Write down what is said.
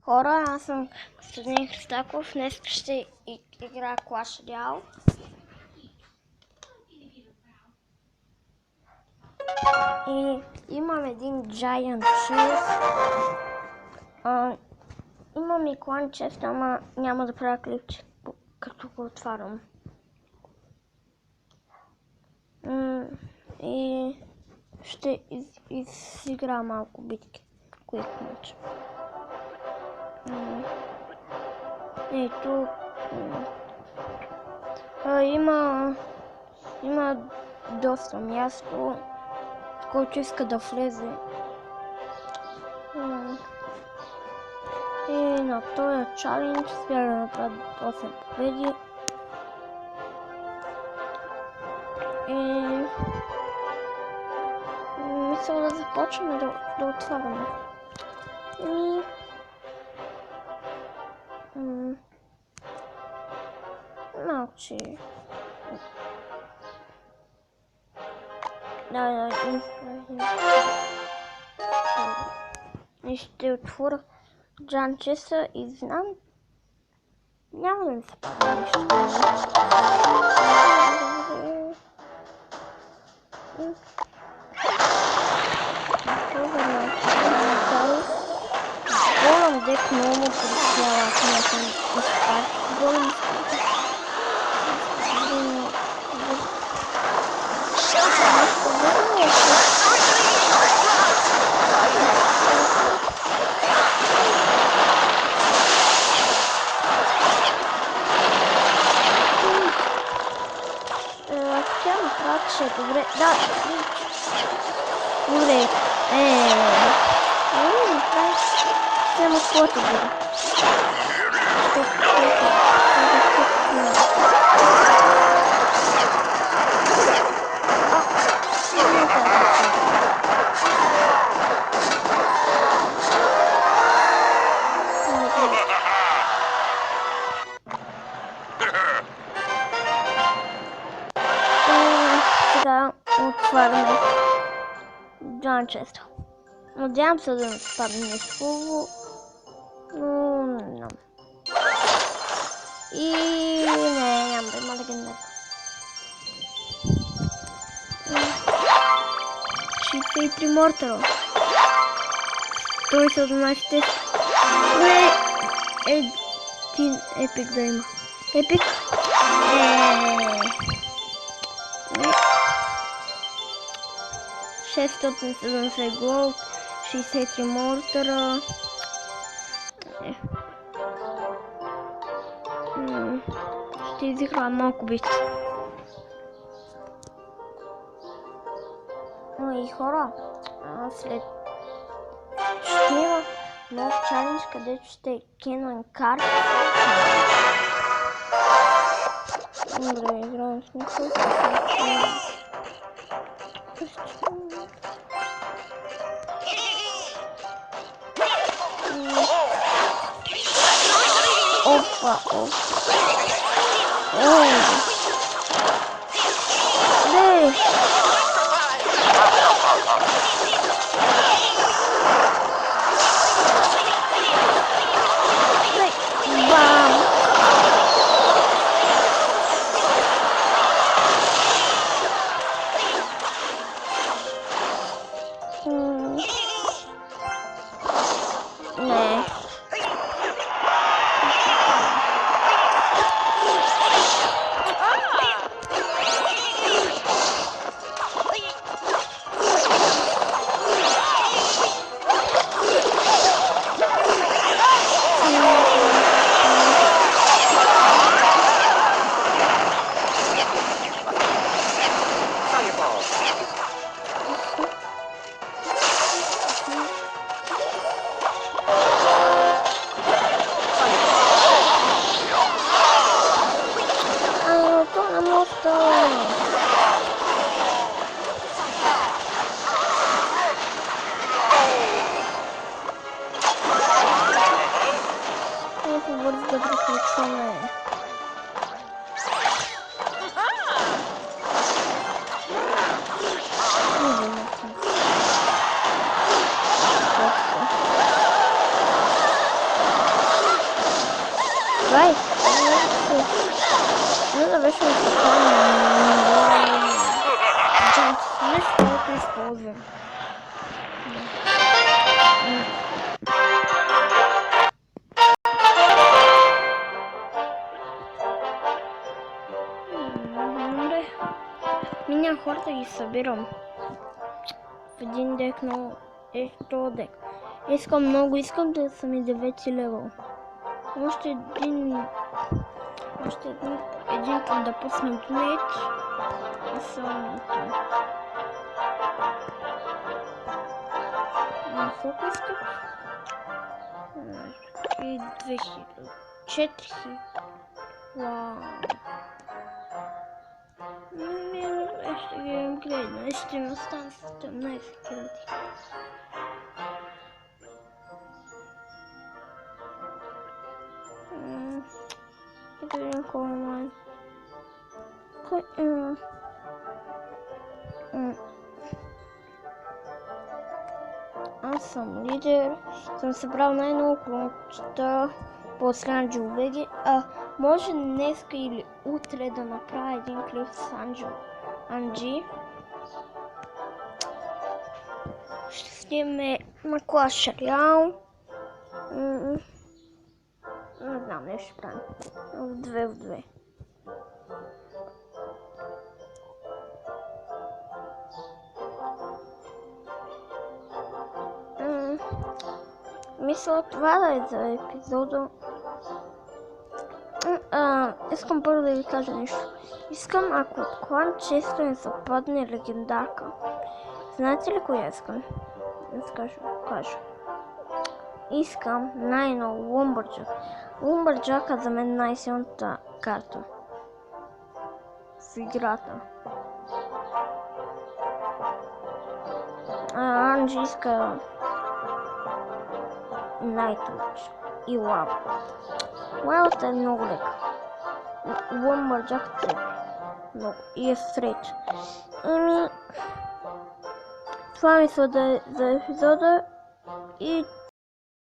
Хора, аз съм Костадин Христаков. Днес ще играя Clash Royale. И имам един Giant Chest. Имам и Clan Chest, ама няма да правя клипче, като го отварям. И ще изигра малко битки, които мача. И тук има доста място, който иска да влезе. И на този чалендж успя да направя 8 победи. И мисля да започнем да отваряме. Малче. И ще отворя джанчеса и знам. Няма да ми се пада нещо. Голям дек много му присява, ако не съм изпад. Голям добре, да, добре, няма каквото бъде. Сега отваряме джанчеста. Надявам се да не падне нещо хубаво, но не знам. И не, няма да има легендарка. 63 мортала. 117 тест. Не, един епик да има. Епик? 670 голд, 63 мортара. Ще изиграя малко битки. И хора, след ще има нов чалендж, където ще е Canon Card. Добре, играем с някой. Опа, опа. Не! Бам! Не. Побързо да приключваме. Давай! Ну, завършваме с това. Джамп, нещо, което използвам. Добре. Меня хората ги събирам в един дек, но ето дек. Искам да съм и 9 левел. Още един път да пуснем плейт и само това. Колко искам? И 2000. 4000. Вау. Ще ги гледам. Ще ми остане 17 000. Да видим колко май. Аз съм лидер. Съм събрал най-много клончета по Анджел Веги. Може днеска или утре да направя един клип с Анджи. Ще снимем на Clash Royale. Не знам, нещо ще правим. В 2 в 2. Мисля това да е за епизода. Искам първо да ви кажа нещо. Искам, ако от клан често не западне легендарка. Знаете ли коя искам? Кажа. Искам най-ново Lumberjack. Lumberjack за мен най-силната карта в играта. Анджи иска Nightwatch и Лава. Лавата е много лека. Lumberjack цепи много и е среч. Това мисля да е за епизода и